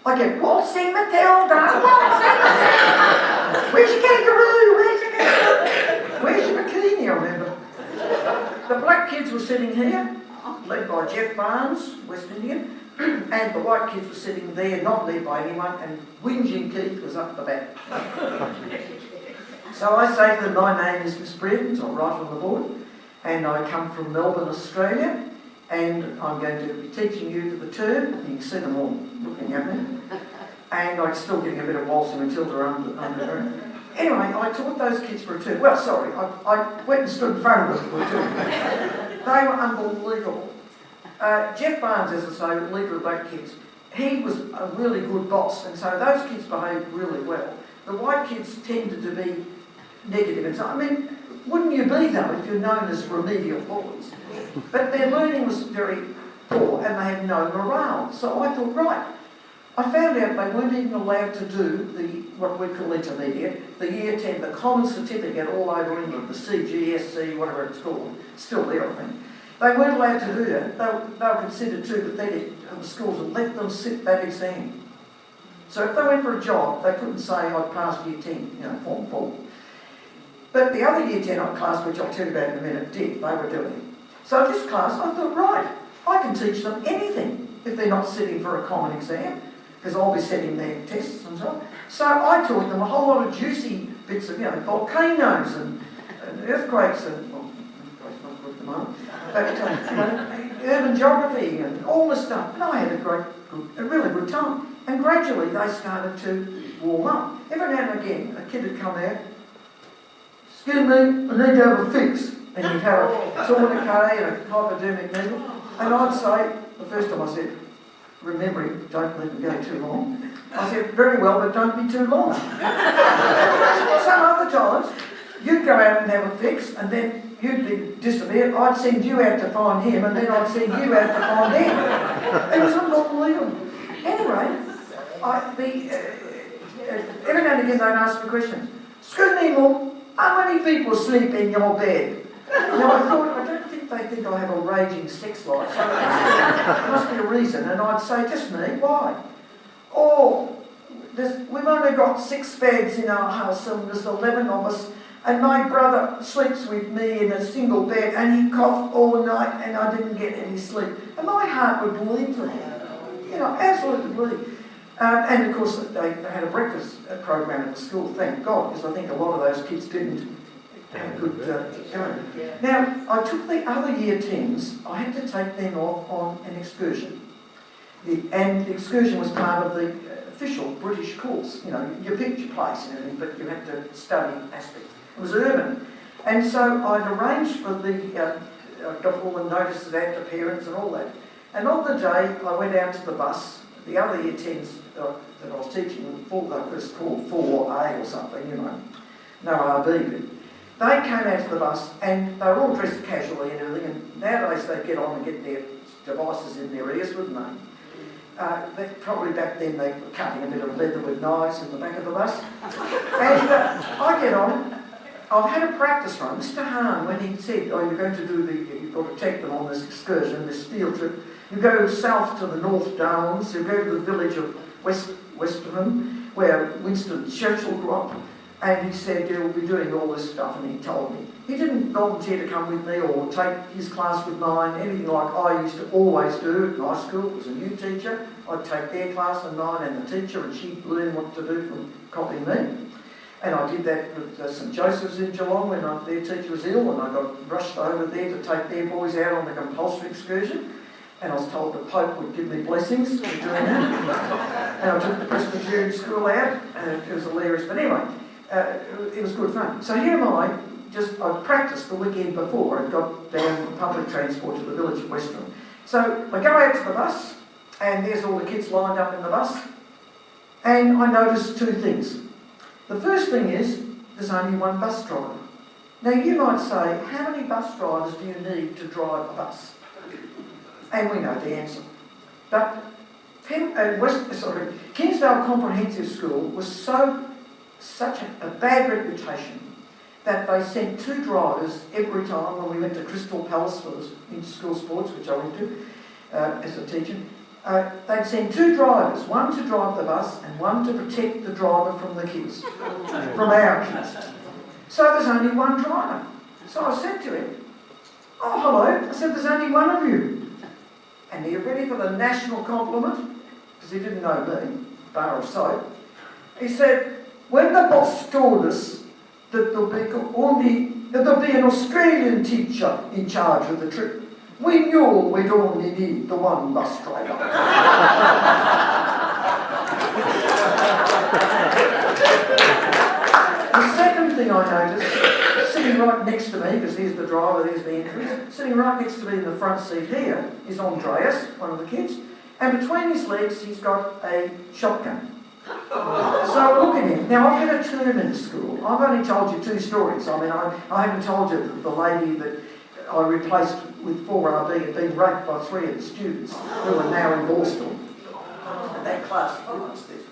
I get, waltzing Matilda, waltzing Matilda. Where's your kangaroo? Where's your kangaroo? Where's your bikini, I remember. The black kids were sitting here, led by Jeff Barnes, West Indian, and the white kids were sitting there, not led by anyone, and whinging Keith was up the back. So I say to them, my name is Miss Brereton, so I write on the board, and I come from Melbourne, Australia, and I'm going to be teaching you for the term. You can see them all looking at me. And I'm still getting a bit of waltzing Matilda under. Anyway, I taught those kids for a term. Well, sorry, I went and stood in front of them for a term. They were unbelievable. Jeff Barnes, as I say, leader of black kids, he was a really good boss, and so those kids behaved really well. The white kids tended to be negative and so, I mean, wouldn't you be though if you're known as remedial boys? But their learning was very poor and they had no morale. So I thought, right, I found out they weren't even allowed to do what we call intermediate, the year 10, the common certificate all over England, the CGSC, whatever it's called, still there I think. They weren't allowed to do that. They were considered too pathetic of the schools and let them sit that exam. So if they went for a job, they couldn't say, I passed year 10, form 4. But the other year 10 class, which I'll tell you about in a minute, did. They were doing it. So this class, I thought, right, I can teach them anything if they're not sitting for a common exam, because I'll be setting their tests and so on. So I taught them a whole lot of juicy bits of, volcanoes and earthquakes and, well, earthquakes not good at the moment, but urban geography and all this stuff. And I had a really good time. And gradually they started to warm up. Every now and again, a kid would come out, excuse me, I need to have a fix. And he'd have a tourniquet and a hypodermic needle. And I'd say, the first time I said, remembering, don't let them go too long. I said, very well, but don't be too long. Some other times, you'd go out and have a fix, and then you'd be disappeared. I'd send you out to find him, and then I'd send you out to find him. It was unbelievable. Anyway, every now and again they'd ask me questions. Excuse me, Mum, how many people sleep in your bed? Now I thought, I don't think they think I have a raging sex life, so there must be a reason. And I'd say, just me, why? Oh, we've only got 6 beds in our house and there's 11 of us, and my brother sleeps with me in a single bed and he coughed all night and I didn't get any sleep. And my heart would bleed for him. Absolutely bleed. And of course, they had a breakfast program at the school, thank God, because I think a lot of those kids didn't have good going. Now, I took the other year 10s, I had to take them off on an excursion. And the excursion was part of the official British course. You picked your place and everything, but you had to study aspects. It was urban. And so I'd arranged for I got all the notices out to parents and all that. And on the day, I went out to the bus. The other year 10s that I was teaching, they was called 4A or something, no RB. They came out to the bus and they were all dressed casually and everything. And nowadays they get on and get their devices in their ears, wouldn't they? Probably back then they were cutting a bit of leather with knives in the back of the bus. And I get on. I've had a practice run. Mr. Hahn, when he said, you're going to do you've got to take them on this excursion, this field trip. You go south to the North Downs, you go to the village of Westerham, where Winston Churchill grew up, and he said, you'll be doing all this stuff, and he told me. He didn't volunteer to come with me or take his class with mine, anything like I used to always do at my school. As a new teacher, I'd take their class and mine and the teacher, and she'd learn what to do from copying me. And I did that with St Joseph's in Geelong when their teacher was ill, and I got rushed over there to take their boys out on the compulsory excursion. And I was told the Pope would give me blessings for doing that. And I took the Presbyterian school out, and it was hilarious. But anyway, it was good fun. So here am I, I practiced the weekend before and got down on public transport to the village of Westerham. So I go out to the bus, and there's all the kids lined up in the bus. And I noticed 2 things. The first thing is, there's only one bus driver. Now you might say, how many bus drivers do you need to drive a bus? And we know the answer. But Kingsdale Comprehensive School was such a bad reputation that they sent 2 drivers every time when we went to Crystal Palace for the inter-school sports, which I went to as a teacher. they'd send 2 drivers, one to drive the bus and one to protect the driver from the kids, from our kids. So there's only one driver. So I said to him, "Oh, hello." I said, "There's only one of you." And are you ready for the national compliment? Because he didn't know me, bar of soap. He said, "When the boss told us that there'll be an Australian teacher in charge of the trip, we knew we'd only need the one bus driver." The second thing I noticed, sitting right next to me, because here's the driver, there's the entrance, sitting right next to me in the front seat here is Andreas, one of the kids, and between his legs he's got a shotgun. So look at him. Now, I've had a term in school. I've only told you 2 stories. I mean, I haven't told you the lady that I replaced with 4RB had been raped by 3 of the students who are now in Borstal. That class witnessed this.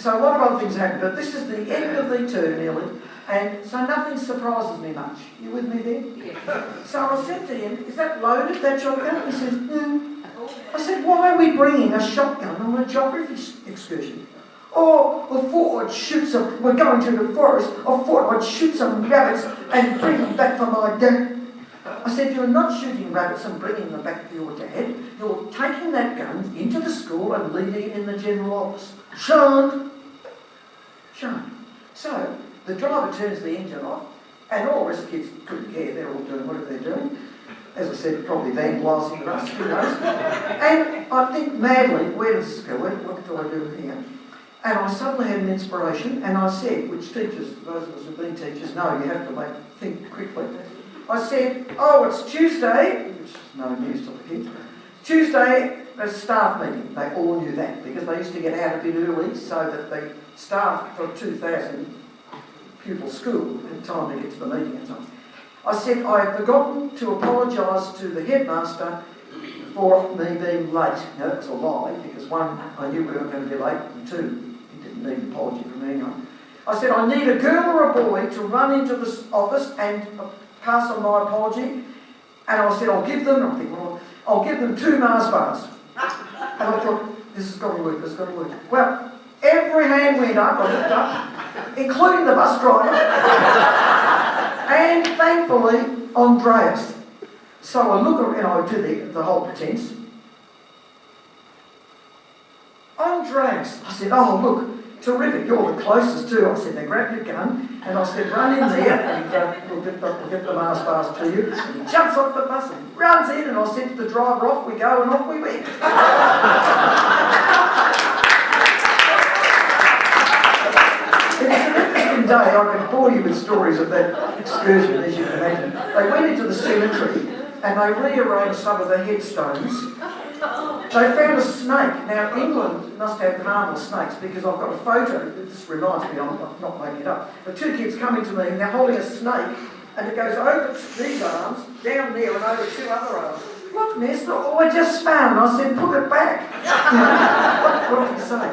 So a lot of other things happened, but this is the end of the term nearly, and so nothing surprises me much. You with me there? Yeah. So I said to him, "Is that loaded, that shotgun?" He said, I said, "Why are we bringing a shotgun on a geography excursion?" "Oh, I thought I'd shoot some, we're going to the forest, I thought I'd shoot some rabbits and bring them back for my dad." I said, "You're not shooting rabbits and bringing them back for your dad. You're taking that gun into the school and leaving it in the general office. Shunned." So the driver turns the engine off, and all the rest of the kids couldn't care. They're all doing whatever they're doing. As I said, probably vandalising the rest, who knows. And I think madly, where does this go? What do I do here? And I suddenly had an inspiration, and I said, which teachers, those of us who've been teachers know, you have to think quickly. I said, "Oh, it's Tuesday," which is no news to the kids. "Tuesday, a staff meeting." They all knew that, because they used to get out a bit early so that the staff for 2,000 pupil school had time to get to the meeting and so on. I said, "I have forgotten to apologise to the headmaster for me being late." Now, that's a lie, because 1, I knew we were going to be late, and 2, he didn't need an apology from anyone. I said, "I need a girl or a boy to run into the office and pass on my apology." And I said, "I'll give them," I think, "well, I'll give them 2 Mars bars." And I thought, this has got to work, this has got to work. Well, every hand went up, I looked up, including the bus driver. And thankfully, Andreas. So I look around, and I do the whole pretence. "Andreas," I said, "Oh, look, terrific, you're the closest too." I said, "Now grab your gun," and I said, "Run in there, and we'll get the Mars bars to you." And he jumps off the bus and runs in, and I said to the driver, "Off we go," and off we went. Day, I can bore you with stories of that excursion, as you can imagine. They went into the cemetery and they rearranged some of the headstones. They found a snake. Now, England must have harmless snakes, because I've got a photo. This reminds me, I'm not making it up. The 2 kids coming to me and they're holding a snake, and it goes over these arms, down there, and over 2 other arms. "Look, miss, look, I just found." I said, "Put it back." What did he say?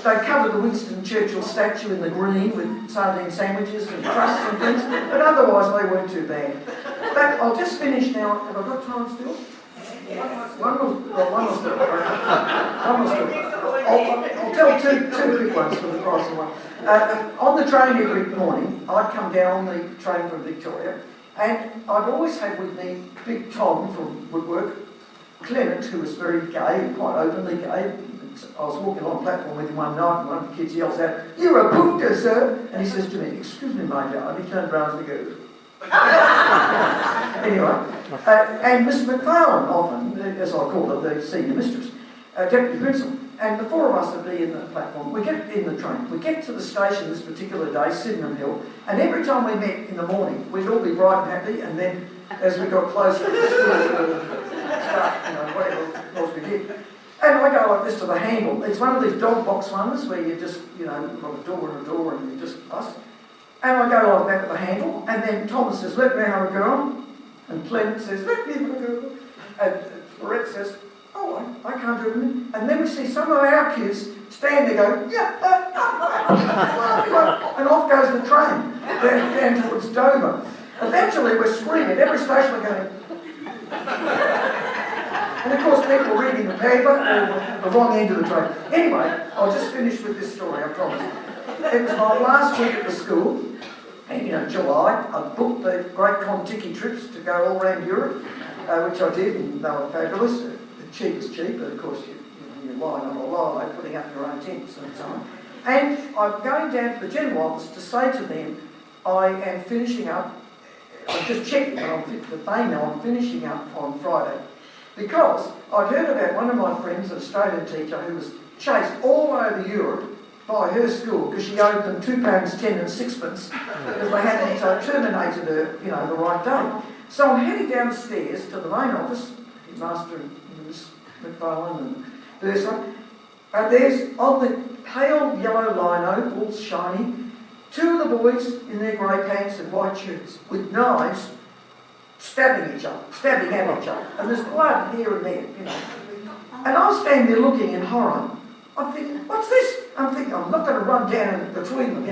They covered the Winston Churchill statue in the green with sardine sandwiches and crusts and things, but otherwise they weren't too bad. But I'll just finish now. Have I got time still? One was still. I'll tell two quick ones for the price of one. On the train every morning, I'd come down on the train from Victoria, and I'd always have with me Big Tom from Woodwork, Clement, who was very gay, quite openly gay. I was walking along the platform with him one night, and one of the kids yells out, "You're a poofter, sir!" And he says to me, "Excuse me, Major," and he turned round and goes. Anyway, and Miss McFarlane, often, as I call her, the senior mistress, deputy principal, and the 4 of us would be in the platform. We get in the train. We get to the station this particular day, Sydenham Hill, and every time we met in the morning, we'd all be bright and happy, and then as we got closer to the school, start, whatever else we did. And I go like this to the handle. It's one of these dog box ones where you just, got a door and you just bust. And I go like that to the handle, and then Thomas says, "Let me have a girl." And Clement says, "Let me have a girl." And Lorette says, "Oh, I can't do it." And then we see some of our kids stand there going, "Yeah." And off goes the train down towards Dover. Eventually we're screaming. At every station we're going. And of course people were reading the paper or the wrong end of the train. Anyway, I'll just finish with this story, I promise. It was my last week at the school, and July. I booked the Great Contiki trips to go all around Europe, which I did, and they were fabulous. The cheap is cheap, but of course you're lying on a lolly, putting up your own tents and so on. And I'm going down to the General Office to say to them, I am finishing up, I'm just checking that they know I'm finishing up on Friday. Because I'd heard about one of my friends, an Australian teacher, who was chased all over Europe by her school because she owed them £2.10 and sixpence because they hadn't terminated her, the right day. So I'm heading downstairs to the main office, Master and Miss McFarlane and Bursa, and there's on the pale yellow lino, all shiny, two of the boys in their grey pants and white shirts with knives stabbing at each other. And there's blood here and there, And I'm standing there looking in horror. I'm thinking, what's this? I'm thinking, I'm not going to run down in between them,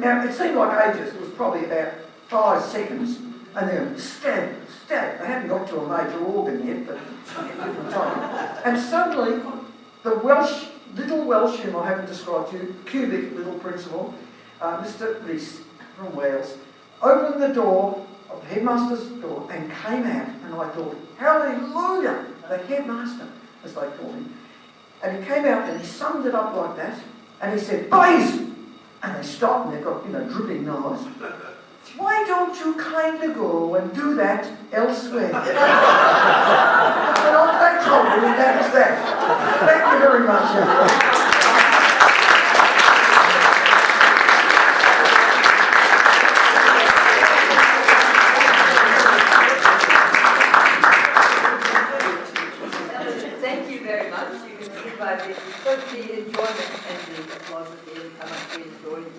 Now, it seemed like ages. It was probably about 5 seconds. And then stab. They hadn't got to a major organ yet, but different time. And suddenly, the little Welsh, whom I haven't described to you, cubic little principal, Mr. Rees from Wales, opened the door of the headmaster's door and came out. And I thought, hallelujah, the headmaster, as they call him. And he came out and he summed it up like that. And he said, boys! And they stopped and they've got, dripping knives. Why don't you kind of go and do that elsewhere? And I told me that was that. Thank you very much. Thank you very much. You can see by both the enjoyment and the applause at the end how much we enjoyed it.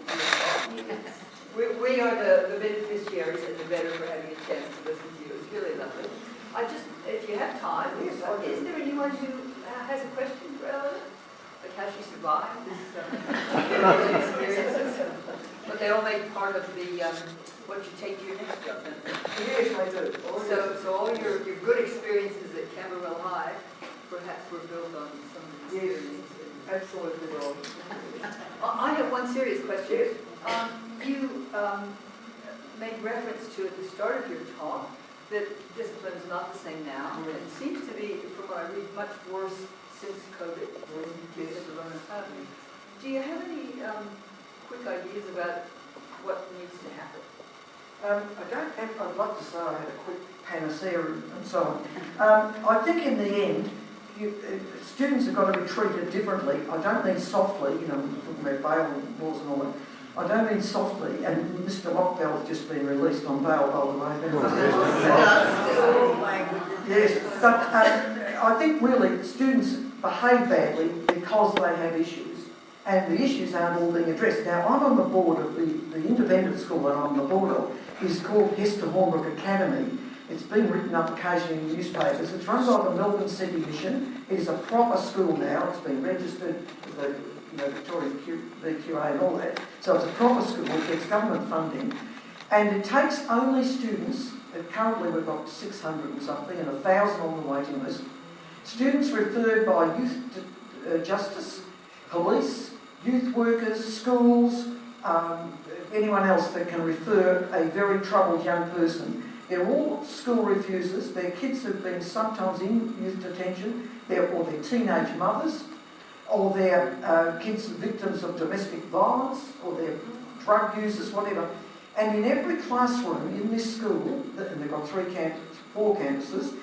We are the beneficiaries and the better for having a chance to listen to you. It's really lovely. If you have time, is there anyone who has a question for Elida? Like how she survived this experiences? But they all make part of the what you take to your next job. Yes, I do. So all your good experiences at Camberwell High perhaps were built on some of the experiences. Absolutely right. I have one serious question. You made reference to at the start of your talk that discipline is not the same now. It seems to be, from what I read, much worse since COVID. Do you have any quick ideas about what needs to happen? I'd love to say I had a quick panacea and so on. I think in the end, students have got to be treated differently. I don't mean softly, we're talking about bail laws and all that. I don't mean softly, and Mr. Lockbell's just been released on bail, by the way. Yes, but I think really students behave badly because they have issues, and the issues aren't all being addressed. Now, I'm on the board of the independent school that I'm on the board of is called Hester Hornbrook Academy. It's been written up occasionally in newspapers. It's run by the Melbourne City Mission. It is a proper school now. It's been registered with the Victoria VQA and all that. So it's a proper school. It gets government funding. And it takes only students, currently we've got 600 and something and 1,000 on the waiting list. Students referred by youth justice, police, youth workers, schools, anyone else that can refer a very troubled young person. They're all school refusers. Their kids have been sometimes in youth detention, or their teenage mothers, or their kids victims of domestic violence, or their drug users, whatever. And in every classroom in this school, and they've got 4 campuses,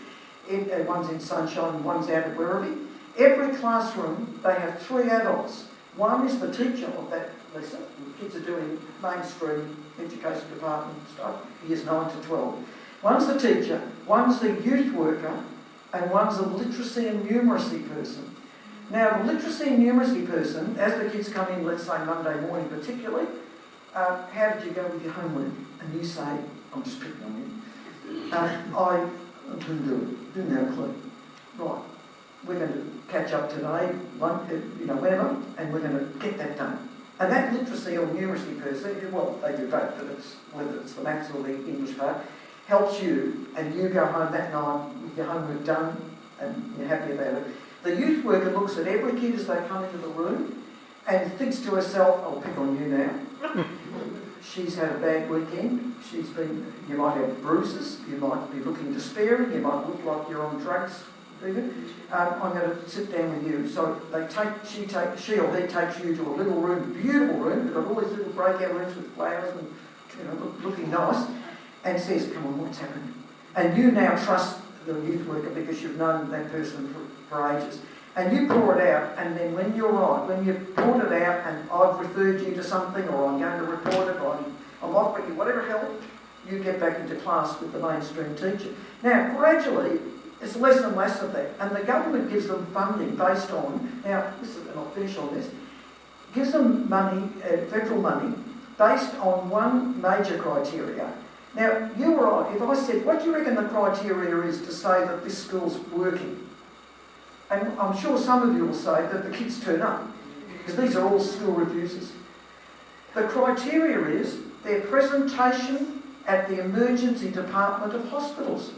one's in Sunshine, one's out at Werribee. Every classroom, they have 3 adults. One is the teacher of that lesson. The kids are doing mainstream education department stuff, years 9 to 12. One's the teacher, one's the youth worker, and one's a literacy and numeracy person. Now, the literacy and numeracy person, as the kids come in, let's say Monday morning particularly, how did you go with your homework? And you say, I'm just picking on you. I didn't do it, didn't have a clue. Right, we're going to catch up today, whenever, and we're going to get that done. And that literacy or numeracy person, well, they do both, but it's whether it's the maths or the English part, helps you, and you go home that night with your homework done and you're happy about it. The youth worker looks at every kid as they come into the room and thinks to herself, I'll pick on you now. She's had a bad weekend. You might have bruises, you might be looking despairing, you might look like you're on drugs even. I'm going to sit down with you. So she or he takes you to a little room, beautiful room, they've got all these little breakout rooms with flowers and looking nice, and says, come on, what's happening? And you now trust the youth worker because you've known that person for ages. And you pour it out, and then when you're right, when you've poured it out and I've referred you to something, or I'm going to report it, or I'm offering you whatever help, you get back into class with the mainstream teacher. Now, gradually, it's less and less of that, and the government gives them funding based on, now, and I'll finish on this, gives them money, federal money, based on one major criteria. Now, you're right, if I said, what do you reckon the criteria is to say that this school's working? And I'm sure some of you will say that the kids turn up, because these are all school refusers. The criteria is their presentation at the emergency department of hospitals.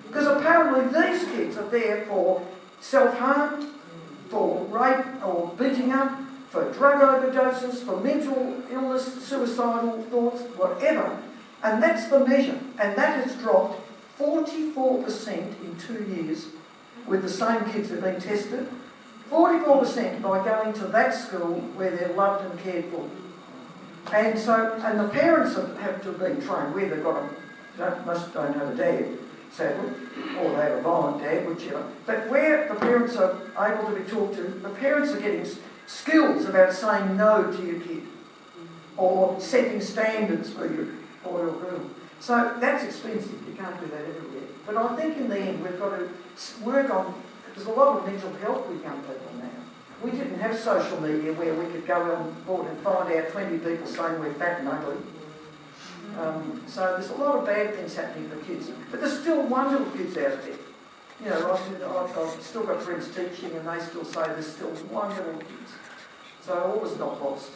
Because apparently these kids are there for self-harm, for rape or beating up, for drug overdoses, for mental illness, suicidal thoughts, whatever. And that's the measure. And that has dropped 44% in 2 years with the same kids that have been tested. 44% by going to that school where they're loved and cared for. And the parents have to have been trained where they've got most don't have a dad, sadly, or they have a violent dad, whichever. But where the parents are able to be talked to, the parents are getting skills about saying no to your kid, or setting standards for your boy or girl. So that's expensive, you can't do that everywhere. But I think in the end we've got to work on, there's a lot of mental health with young people now. We didn't have social media where we could go on board and find out 20 people saying we're fat and ugly. So there's a lot of bad things happening for kids. But there's still wonderful kids out there. You know, I've still got friends teaching and they still say there's still wonderful kids. So all is not lost.